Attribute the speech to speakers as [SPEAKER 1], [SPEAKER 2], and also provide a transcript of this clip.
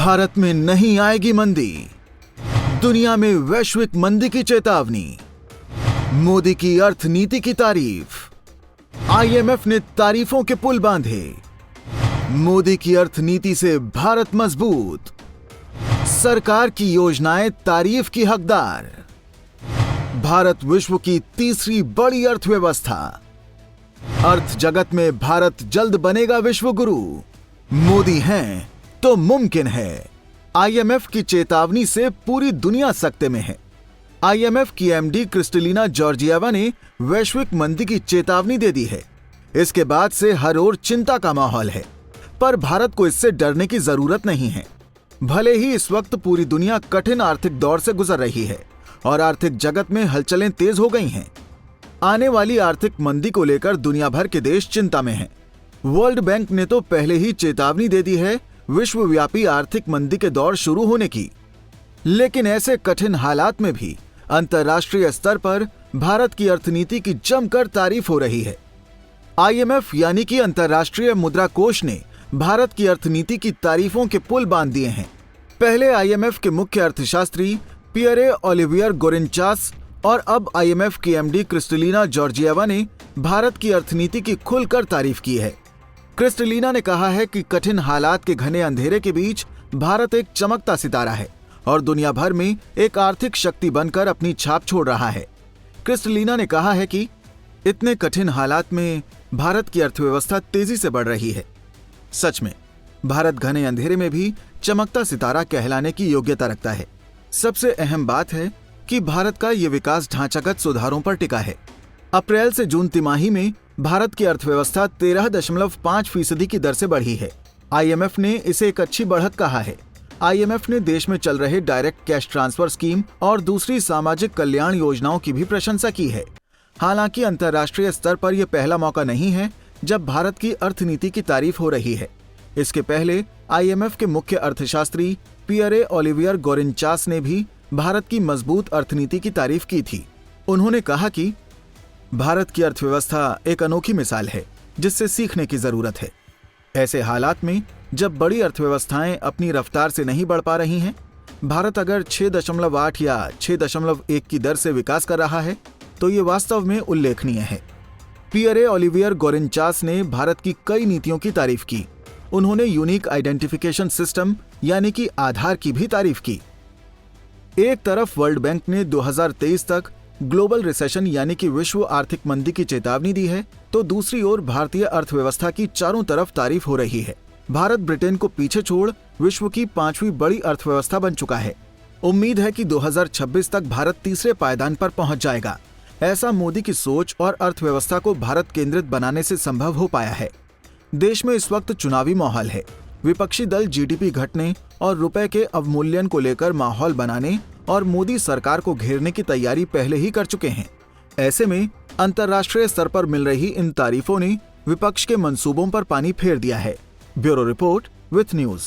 [SPEAKER 1] भारत में नहीं आएगी मंदी, दुनिया में वैश्विक मंदी की चेतावनी, मोदी की अर्थनीति की तारीफ, आईएमएफ ने तारीफों के पुल बांधे, मोदी की अर्थनीति से भारत मजबूत, सरकार की योजनाएं तारीफ की हकदार, भारत विश्व की तीसरी बड़ी अर्थव्यवस्था, अर्थ जगत में भारत जल्द बनेगा विश्व गुरु, मोदी हैं तो मुमकिन है। आईएमएफ की चेतावनी से पूरी दुनिया सकते में है। आईएमएफ की एमडी क्रिस्टलिना जॉर्जिएवा ने वैश्विक मंदी की चेतावनी दे दी है। इसके बाद से हर ओर चिंता का माहौल है, पर भारत को इससे डरने की जरूरत नहीं है। भले ही इस वक्त पूरी दुनिया कठिन आर्थिक दौर से गुजर रही है और आर्थिक जगत में हलचलें तेज हो गई हैं। आने वाली आर्थिक मंदी को लेकर दुनिया भर के देश चिंता में हैं। वर्ल्ड बैंक ने तो पहले ही चेतावनी दे दी है विश्वव्यापी आर्थिक मंदी के दौर शुरू होने की। लेकिन ऐसे कठिन हालात में भी अंतर्राष्ट्रीय स्तर पर भारत की अर्थनीति की जमकर तारीफ हो रही है। आईएमएफ यानी कि अंतर्राष्ट्रीय मुद्रा कोष ने भारत की अर्थनीति की तारीफों के पुल बांध दिए हैं। पहले आईएमएफ के मुख्य अर्थशास्त्री पियरे ओलिवियर गोरिंचास और अब आईएमएफ की एमडी क्रिस्टलिना जॉर्जिएवा ने भारत की अर्थनीति की खुलकर तारीफ की है। क्रिस्टलिना ने कहा है कि कठिन हालात के घने अंधेरे के बीच भारत एक चमकता सितारा है और दुनिया भर में एक आर्थिक शक्ति बनकर अपनी छाप छोड़ रहा है। क्रिस्टलिना ने कहा है कि इतने कठिन हालात में भारत की अर्थव्यवस्था तेजी से बढ़ रही है। सच में भारत घने अंधेरे में भी चमकता सितारा कहलाने की योग्यता रखता है। सबसे अहम बात है कि भारत का ये विकास ढांचागत सुधारों पर टिका है। अप्रैल से जून तिमाही में भारत की अर्थव्यवस्था 13.5% की दर से बढ़ी है। आईएमएफ ने इसे एक अच्छी बढ़त कहा है। आईएमएफ ने देश में चल रहे डायरेक्ट कैश ट्रांसफर स्कीम और दूसरी सामाजिक कल्याण योजनाओं की भी प्रशंसा की है। हालांकि अंतर्राष्ट्रीय स्तर पर यह पहला मौका नहीं है जब भारत की अर्थनीति की तारीफ हो रही है। इसके पहले आईएमएफ के मुख्य अर्थशास्त्री पियरे ओलिवियर गोरिंचास ने भी भारत की मजबूत अर्थनीति की तारीफ की थी। उन्होंने कहा कि भारत की अर्थव्यवस्था एक अनोखी मिसाल है जिससे सीखने की जरूरत है। ऐसे हालात में जब बड़ी अर्थव्यवस्थाएं अपनी रफ्तार से नहीं बढ़ पा रही हैं, भारत अगर 6.8 या 6.1 की दर से विकास कर रहा है तो ये वास्तव में उल्लेखनीय है। पियरे ओलिवियर गोरिंचास ने भारत की कई नीतियों की तारीफ की। उन्होंने यूनिक आइडेंटिफिकेशन सिस्टम यानी कि आधार की भी तारीफ की। एक तरफ वर्ल्ड बैंक ने 2023 तक ग्लोबल रिसेशन यानी कि विश्व आर्थिक मंदी की चेतावनी दी है, तो दूसरी ओर भारतीय अर्थव्यवस्था की चारों तरफ तारीफ हो रही है। भारत ब्रिटेन को पीछे छोड़ विश्व की 5वीं बड़ी अर्थव्यवस्था बन चुका है। उम्मीद है कि 2026 तक भारत तीसरे पायदान पर पहुंच जाएगा। ऐसा मोदी की सोच और अर्थव्यवस्था को भारत केंद्रित बनाने से संभव हो पाया है। देश में इस वक्त चुनावी माहौल है। विपक्षी दल जीडीपी घटने और रुपए के अवमूल्यन को लेकर माहौल बनाने और मोदी सरकार को घेरने की तैयारी पहले ही कर चुके हैं। ऐसे में अंतर्राष्ट्रीय स्तर पर मिल रही इन तारीफों ने विपक्ष के मंसूबों पर पानी फेर दिया है। Bureau report with news.